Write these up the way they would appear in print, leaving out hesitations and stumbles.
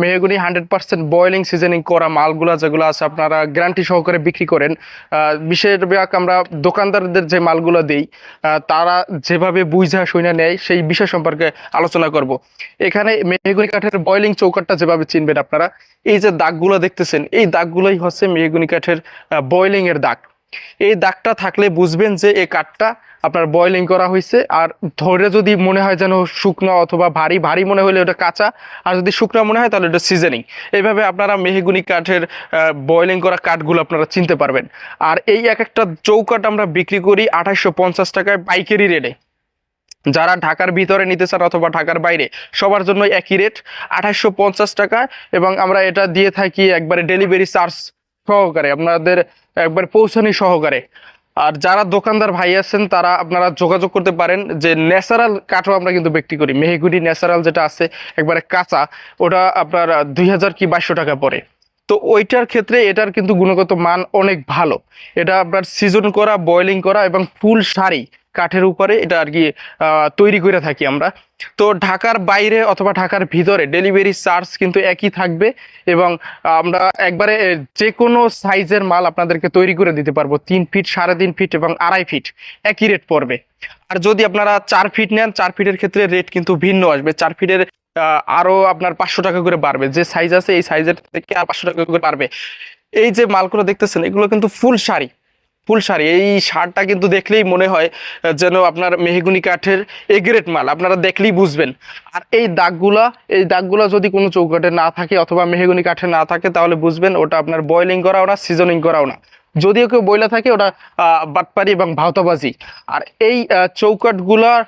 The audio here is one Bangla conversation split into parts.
মেহগনি 100% বয়েলিং সিজনিং করা মালগুলা যেগুলো আছে আপনারা গ্যারান্টি সহকারে বিক্রি করেন। বেশিরভাগ আমরা দোকানদারদের যে মালগুলো দিই তারা যেভাবে বুঝা শুনে নেয় সেই বিষয় সম্পর্কে আলোচনা করব। এখানে মেহগনি কাঠের বয়েলিং চৌকাঠটা যেভাবে চিনবেন আপনারা, এই যে দাগগুলো দেখতেছেন এই দাগগুলোই হচ্ছে মেহগনি কাঠের বয়েলিং এর দাগ। এই দাগটা থাকলে বুঝবেন যে এই কাঠটা আপনার বয়েলিং করা হয়েছে। আর ধরে যদি মনে হয় যেন শুকনো অথবা ভারী ভারী মনে হলে ওটা কাঁচা, আর যদি শুকনো মনে হয় তাহলে ওটা সিজনিং। এইভাবে আপনারা মেহগনি কাঠের বয়েলিং করা কাঠগুলো আপনারা চিনতে পারবেন। আর এই এক একটা চৌকাঠ আমরা বিক্রি করি 2850 টাকায় পাইকারি রেটে। যারা ঢাকার ভিতরে নিতে চান অথবা ঢাকার বাইরে সবার জন্য একই রেট 2850 টাকা। এবং আমরা এটা দিয়ে থাকি একবারে ডেলিভারি চার্জ সহকারে, আপনাদের একবার পৌঁছানি সহকারে। আর যারা দোকানদার ভাই আছেন তারা আপনারা যোগাযোগ করতে পারেন যে ন্যাচারাল কাঠও আমরা কিন্তু বিক্রি করি। মেহগুনি ন্যাচারাল যেটা আছে একবারে কাঁচা, ওটা আপনার 2000 কি 2200 টাকা পড়ে। তো ওইটার ক্ষেত্রে এটার কিন্তু গুণগত মান অনেক ভালো। এটা আপনার সিজন করা, বয়েলিং করা এবং ফুল সারি কাঠের উপরে এটা আর কি তৈরি করে থাকি আমরা। তো ঢাকার বাইরে অথবা ঢাকার ভিতরে ডেলিভারি চার্জ কিন্তু একই থাকবে। এবং আমরা একবারে যে কোনো সাইজের মাল আপনাদেরকে তৈরি করে দিতে পারবো। 3 ফিট, 3.5 ফিট এবং 2.5 ফিট একই রেট পড়বে। আর যদি আপনারা 4 ফিট নেন, 4 ফিটের ক্ষেত্রে রেট কিন্তু ভিন্ন আসবে। 4 ফিটের আরো আপনার 500 টাকা করে বাড়বে। যে সাইজ আছে এই সাইজের থেকে আর 500 টাকা করে বাড়বে। এই যে মালগুলো দেখতেছেন এগুলো কিন্তু ফুল শাড়ি, ফুল শাড়ি। এই শার্টটা কিন্তু দেখলেই মনে হয় যেন আপনার মেহগুনি কাঠের এ গ্রেড মাল, আপনারা দেখলেই বুঝবেন। আর এই দাগগুলা যদি কোনো চৌকাঠে না থাকে অথবা মেহগুনি কাঠে না থাকে তাহলে বুঝবেন ওটা আপনার বয়েলিং করাও না, সিজনিং করাও না। যদিও কেউ বইলা থাকে ওটা বাটপারি এবং ভাওতাবাজি। আর এই চৌকাঠগুলার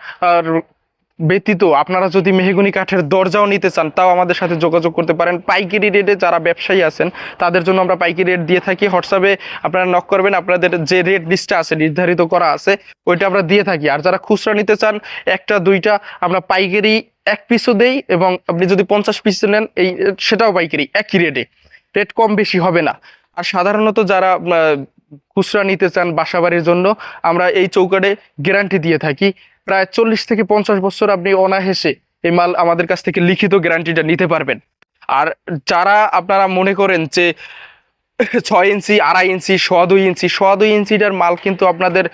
ব্যতীত আপনারা যদি মেহগনি কাঠের দরজাও নিতে চান তাও আমাদের সাথে যোগাযোগ করতে পারেন পাইকারি রেটে। যারা ব্যবসায়ী আছেন তাদের জন্য আমরা পাইকারি রেট দিয়ে থাকি। হোয়াটসঅ্যাপে আপনারা নক করবেন, আপনাদের যে রেট লিস্টটা আছে নির্ধারিত করা আছে ওইটা আমরা দিয়ে থাকি। আর যারা খুচরা নিতে চান একটা দুইটা আমরা পাইকারি 1 পিসও দেই, এবং আপনি যদি 50 পিস নেন সেটাও পাইকারি একই রেটে, রেট কম বেশি হবে না। আর সাধারণত যারা খুচরা নিতে চান বাসাবাড়ির জন্য আমরা এই চৌকাঠে গ্যারান্টি দিয়ে থাকি। প্রায় 40 থেকে 50 বছর আপনি অনায়াসে এই মাল আমাদের কাছ থেকে লিখিত গ্যারান্টিটা নিতে পারবেন। আর যারা আপনারা মনে করেন যে 6 ইঞ্চি, 2.5 ইঞ্চি, 2.25 ইঞ্চি, 2.25 ইঞ্চিটার মাল কিন্তু আপনাদের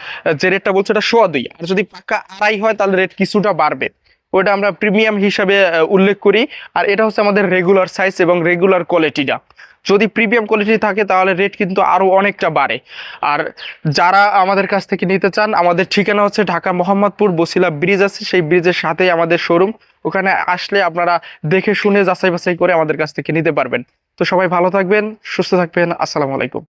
যে রেটটা বলছে এটা 2.25, আর যদি পাক্কা 2.5 হয় তাহলে রেট কিছুটা বাড়বে। ওটা আমরা প্রিমিয়াম হিসাবে উল্লেখ করি। আর এটা হচ্ছে আমাদের রেগুলার সাইজ এবং রেগুলার কোয়ালিটিটা। যদি প্রিমিয়াম কোয়ালিটি থাকে তাহলে রেট কিন্তু আরো অনেকটা বাড়ে। আর যারা আমাদের কাছ থেকে নিতে চান, আমাদের ঠিকানা হচ্ছে ঢাকা মোহাম্মদপুর বছিলা ব্রিজ আছে, সেই ব্রিজের সাথেই আমাদের শোরুম। ওখানে আসলে আপনারা দেখে শুনে যাচাই বাছাই করে আমাদের কাছ থেকে নিতে পারবেন। তো সবাই ভালো থাকবেন, সুস্থ থাকবেন। আসসালামু আলাইকুম।